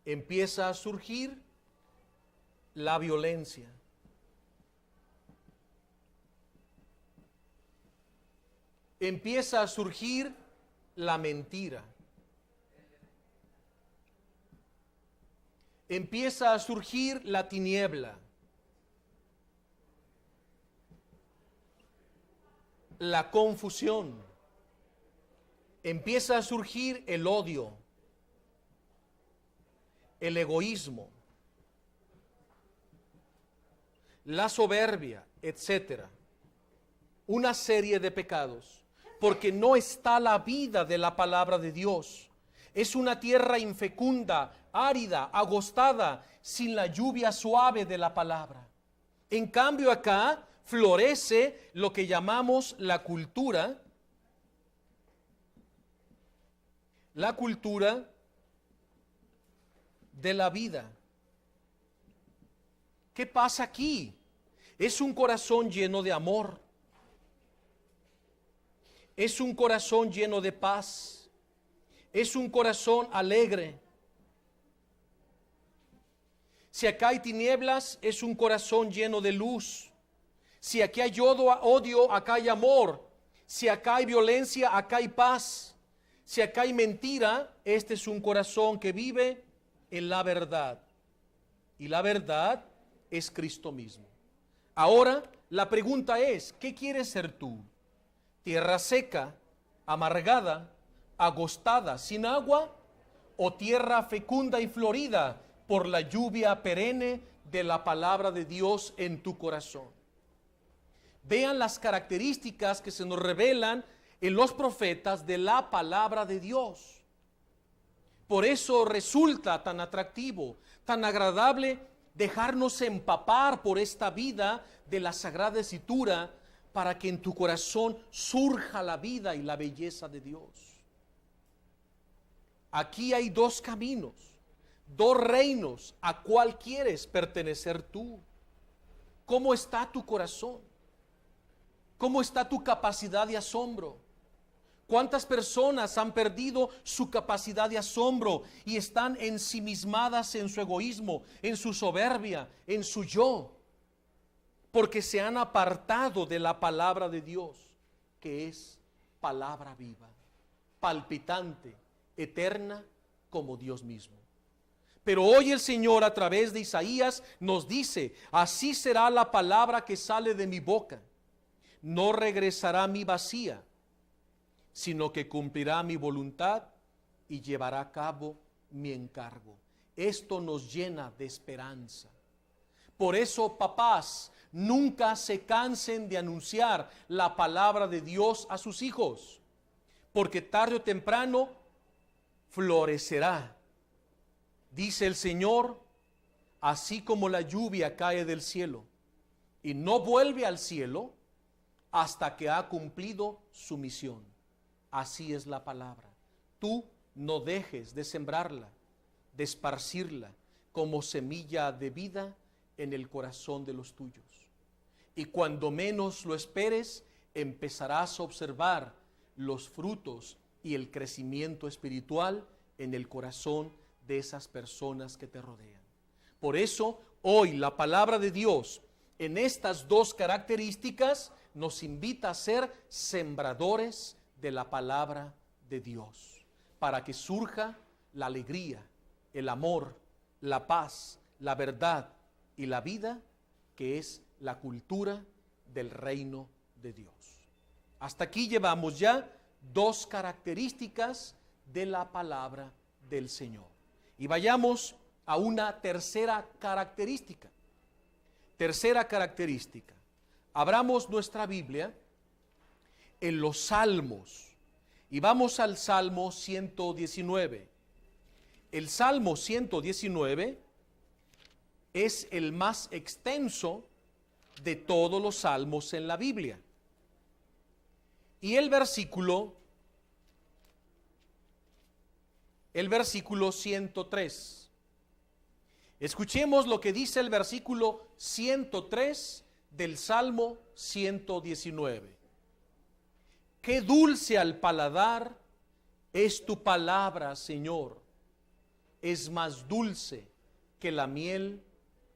empieza a surgir la violencia. Empieza a surgir la mentira. Empieza a surgir la tiniebla. La confusión. Empieza a surgir el odio, el egoísmo, la soberbia, etcétera. Una serie de pecados, porque no está la vida de la palabra de Dios. Es una tierra infecunda, árida, agostada, sin la lluvia suave de la palabra. En cambio acá florece lo que llamamos la cultura de la vida. ¿Qué pasa aquí? Es un corazón lleno de amor. Es un corazón lleno de paz. Es un corazón alegre. Si acá hay tinieblas, es un corazón lleno de luz. Si aquí hay odio, acá hay amor. Si acá hay violencia, acá hay paz. Si acá hay mentira, este es un corazón que vive en la verdad. Y la verdad es Cristo mismo. Ahora, la pregunta es, ¿qué quieres ser tú? ¿Tierra seca, amargada, agostada, sin agua? ¿O tierra fecunda y florida por la lluvia perenne de la palabra de Dios en tu corazón? Vean las características que se nos revelan en los profetas de la palabra de Dios. Por eso resulta tan atractivo, tan agradable dejarnos empapar por esta vida de la Sagrada Escritura para que en tu corazón surja la vida y la belleza de Dios. Aquí hay dos caminos, dos reinos. ¿A cuál quieres pertenecer tú? ¿Cómo está tu corazón? ¿Cómo está tu capacidad de asombro? ¿Cuántas personas han perdido su capacidad de asombro y están ensimismadas en su egoísmo, en su soberbia, en su yo? Porque se han apartado de la palabra de Dios, que es palabra viva, palpitante, eterna como Dios mismo. Pero hoy el Señor a través de Isaías nos dice, así será la palabra que sale de mi boca. No regresará a mí vacía, sino que cumplirá mi voluntad y llevará a cabo mi encargo. Esto nos llena de esperanza. Por eso, papás, nunca se cansen de anunciar la palabra de Dios a sus hijos, porque tarde o temprano florecerá. Dice el Señor, así como la lluvia cae del cielo y no vuelve al cielo hasta que ha cumplido su misión. Así es la palabra. Tú no dejes de sembrarla, de esparcirla como semilla de vida en el corazón de los tuyos. Y cuando menos lo esperes, empezarás a observar los frutos y el crecimiento espiritual en el corazón de esas personas que te rodean. Por eso, hoy la palabra de Dios, en estas dos características, nos invita a ser sembradores de la palabra de Dios, para que surja la alegría, el amor, la paz, la verdad y la vida, que es la cultura del reino de Dios. Hasta aquí llevamos ya dos características de la palabra del Señor. Y vayamos a una tercera característica. Tercera característica. Abramos nuestra Biblia en los Salmos y vamos al Salmo 119. El Salmo 119 es el más extenso de todos los salmos en la Biblia. Y el versículo 103. Escuchemos lo que dice el versículo 103 del Salmo 119. Qué dulce al paladar es tu palabra, Señor. Es más dulce que la miel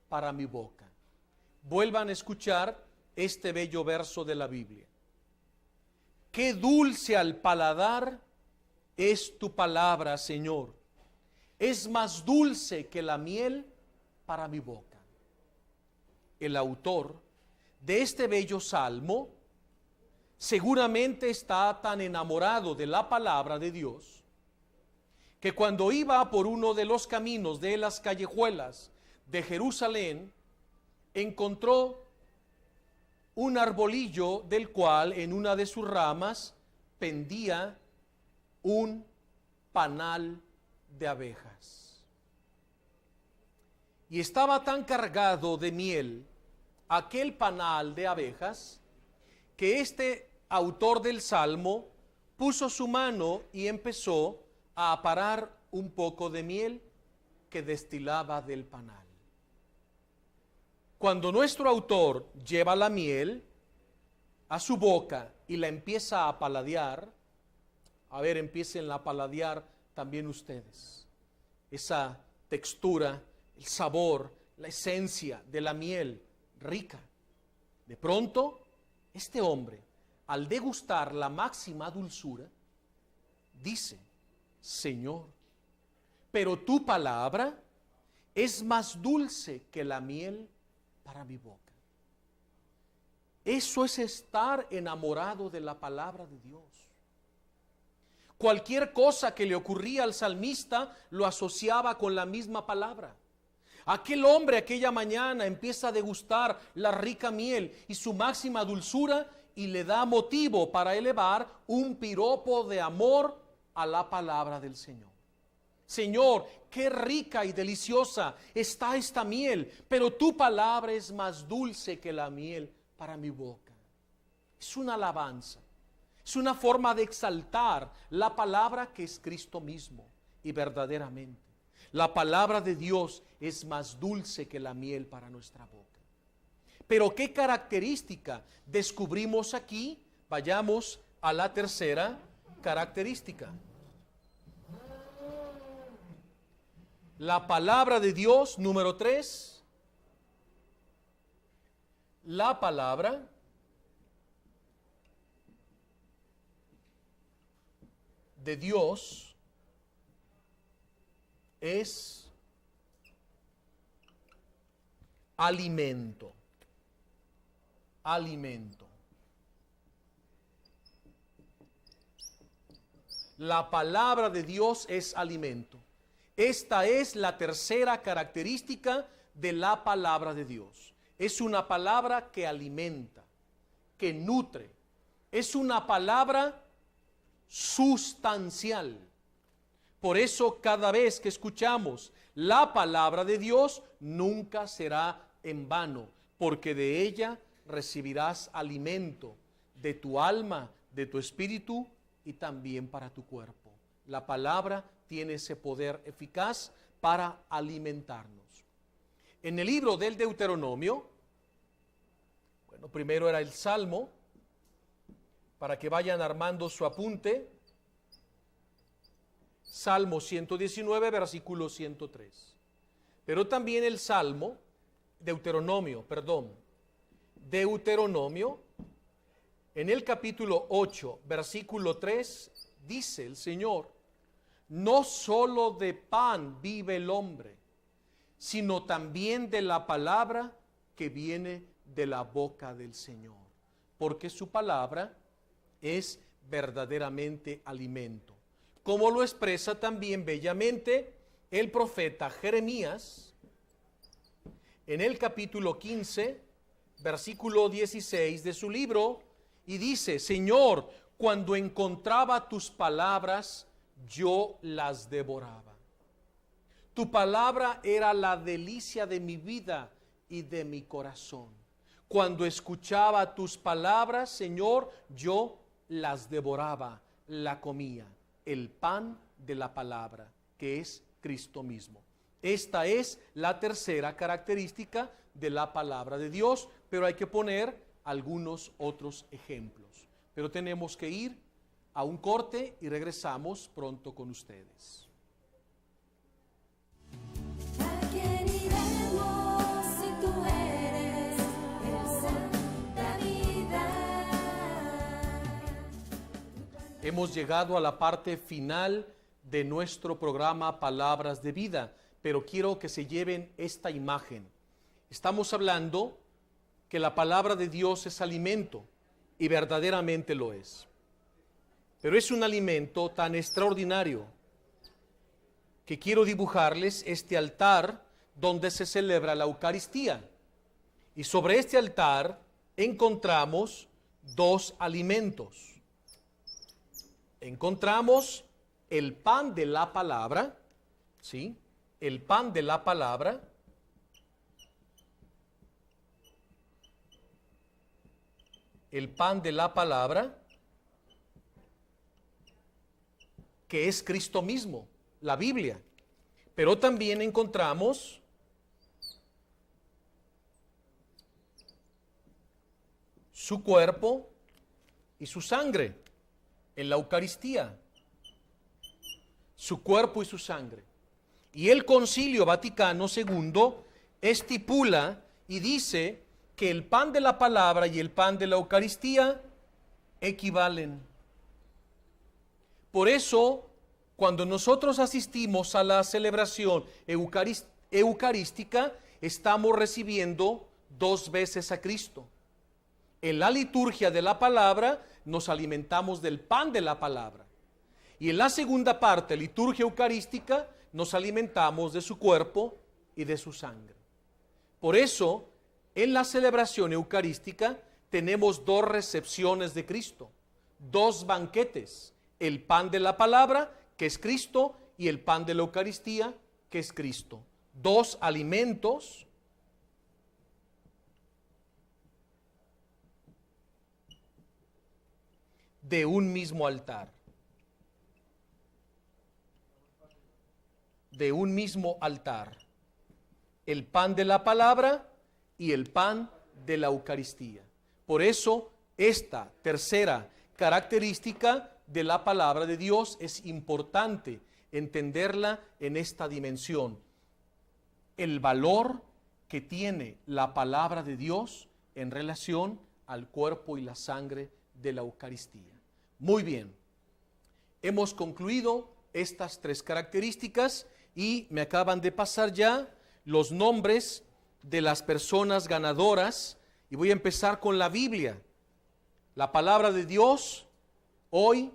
para mi boca. Vuelvan a escuchar este bello verso de la Biblia. Qué dulce al paladar es tu palabra, Señor. Es más dulce que la miel para mi boca. El autor de este bello salmo seguramente está tan enamorado de la palabra de Dios que cuando iba por uno de los caminos de las callejuelas de Jerusalén, encontró un arbolillo del cual en una de sus ramas pendía un panal de abejas. Y estaba tan cargado de miel aquel panal de abejas que este autor del Salmo puso su mano y empezó a aparar un poco de miel que destilaba del panal. Cuando nuestro autor lleva la miel a su boca y la empieza a paladear, a ver, empiecen a paladear también ustedes, esa textura, el sabor, la esencia de la miel rica. De pronto, este hombre, al degustar la máxima dulzura, dice: Señor, pero tu palabra es más dulce que la miel para mi boca. Eso es estar enamorado de la palabra de Dios. Cualquier cosa que le ocurría al salmista lo asociaba con la misma palabra. Aquel hombre aquella mañana empieza a degustar la rica miel y su máxima dulzura y le da motivo para elevar un piropo de amor a la palabra del Señor. Señor, qué rica y deliciosa está esta miel, pero tu palabra es más dulce que la miel para mi boca. Es una alabanza, es una forma de exaltar la palabra que es Cristo mismo. Y verdaderamente, la palabra de Dios es más dulce que la miel para nuestra boca. Pero ¿qué característica descubrimos aquí? Vayamos a la tercera característica. La palabra de Dios, número 3. La palabra de Dios es alimento. Alimento. La palabra de Dios es alimento. Esta es la tercera característica de la palabra de Dios. Es una palabra que alimenta, que nutre. Es una palabra sustancial. Por eso cada vez que escuchamos la palabra de Dios, nunca será en vano, porque de ella recibirás alimento de tu alma, de tu espíritu y también para tu cuerpo. La palabra tiene ese poder eficaz para alimentarnos. En el libro del Deuteronomio, bueno, primero era el Salmo, para que vayan armando su apunte. Salmo 119, versículo 103. Pero también el Salmo, Deuteronomio, en el capítulo 8, versículo 3, dice el Señor: no solo de pan vive el hombre, sino también de la palabra que viene de la boca del Señor. Porque su palabra es verdaderamente alimento. Como lo expresa también bellamente el profeta Jeremías en el capítulo 15, versículo 16 de su libro, y dice: Señor, cuando encontraba tus palabras, yo las devoraba. Tu palabra era la delicia de mi vida y de mi corazón. Cuando escuchaba tus palabras, Señor, yo las devoraba, la comía. El pan de la palabra, que es Cristo mismo. Esta es la tercera característica de la palabra de Dios, pero hay que poner algunos otros ejemplos. Pero tenemos que ir a un corte y regresamos pronto con ustedes. ¿A quién iremos si tú eres el Santa Vida? Hemos llegado a la parte final de nuestro programa Palabras de Vida, pero quiero que se lleven esta imagen. Estamos hablando que la palabra de Dios es alimento, y verdaderamente lo es. Pero es un alimento tan extraordinario que quiero dibujarles este altar donde se celebra la Eucaristía. Y sobre este altar encontramos dos alimentos. Encontramos el pan de la palabra, ¿sí? El pan de la palabra. El pan de la palabra, que es Cristo mismo, la Biblia. Pero también encontramos su cuerpo y su sangre en la Eucaristía. Su cuerpo y su sangre. Y el Concilio Vaticano II estipula y dice que el pan de la palabra y el pan de la Eucaristía equivalen. Por eso, cuando nosotros asistimos a la celebración eucarística, estamos recibiendo dos veces a Cristo. En la liturgia de la palabra nos alimentamos del pan de la palabra. Y en la segunda parte, liturgia eucarística, nos alimentamos de su cuerpo y de su sangre. Por eso, en la celebración eucarística tenemos dos recepciones de Cristo, dos banquetes: el pan de la palabra, que es Cristo, y el pan de la Eucaristía, que es Cristo. Dos alimentos de un mismo altar. De un mismo altar. El pan de la palabra y el pan de la Eucaristía. Por eso, esta tercera característica de la palabra de Dios es importante entenderla en esta dimensión. El valor que tiene la palabra de Dios en relación al cuerpo y la sangre de la Eucaristía. Muy bien, hemos concluido estas tres características y me acaban de pasar ya los nombres de las personas ganadoras y voy a empezar con la Biblia. La palabra de Dios hoy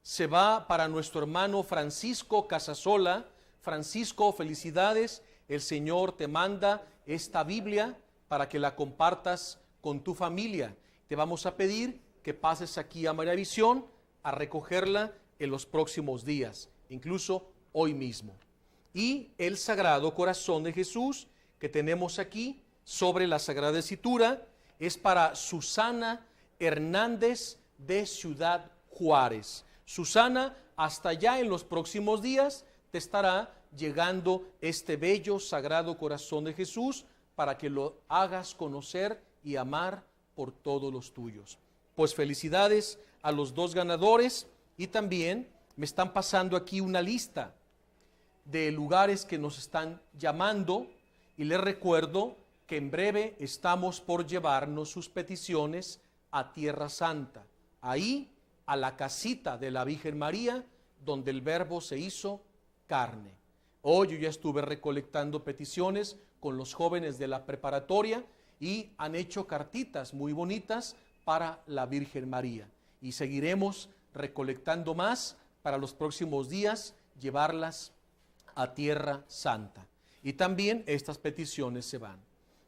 se va para nuestro hermano Francisco Casasola. Francisco, felicidades. El Señor te manda esta Biblia para que la compartas con tu familia. Te vamos a pedir que pases aquí a María Visión a recogerla en los próximos días. Incluso hoy mismo. Y el Sagrado Corazón de Jesús que tenemos aquí sobre la Sagrada Escritura es para Susana Hernández de Ciudad Juárez. Susana, hasta allá en los próximos días te estará llegando este bello Sagrado Corazón de Jesús para que lo hagas conocer y amar por todos los tuyos. Pues felicidades a los dos ganadores y también me están pasando aquí una lista de lugares que nos están llamando y les recuerdo que en breve estamos por llevarnos sus peticiones a Tierra Santa, ahí a la casita de la Virgen María, donde el Verbo se hizo carne. Hoy yo ya estuve recolectando peticiones con los jóvenes de la preparatoria y han hecho cartitas muy bonitas para la Virgen María. Y seguiremos recolectando más para los próximos días, llevarlas a Tierra Santa. Y también estas peticiones se van.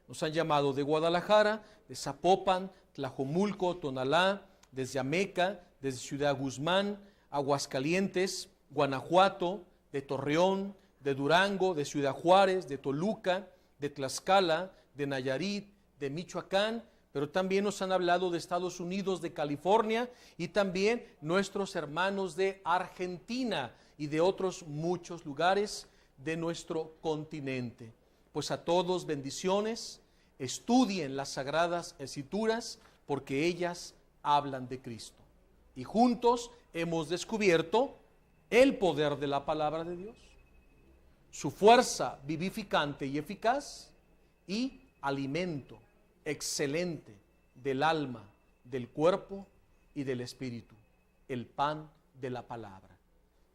Nos han llamado de Guadalajara, de Zapopan, Tlajomulco, Tonalá, desde Ameca, desde Ciudad Guzmán, Aguascalientes, Guanajuato, de Torreón, de Durango, de Ciudad Juárez, de Toluca, de Tlaxcala, de Nayarit, de Michoacán, pero también nos han hablado de Estados Unidos, de California y también nuestros hermanos de Argentina y de otros muchos lugares de nuestro continente. Pues a todos bendiciones, estudien las Sagradas Escrituras porque ellas hablan de Cristo. Y juntos hemos descubierto el poder de la palabra de Dios, su fuerza vivificante y eficaz y alimento excelente del alma, del cuerpo y del espíritu, el pan de la palabra.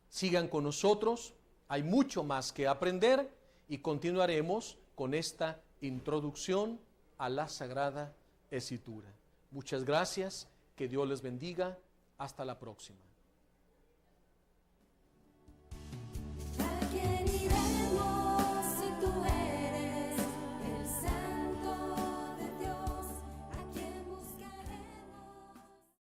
Sigan con nosotros, hay mucho más que aprender y continuaremos con esta introducción a la Sagrada Escritura. Muchas gracias, que Dios les bendiga, hasta la próxima.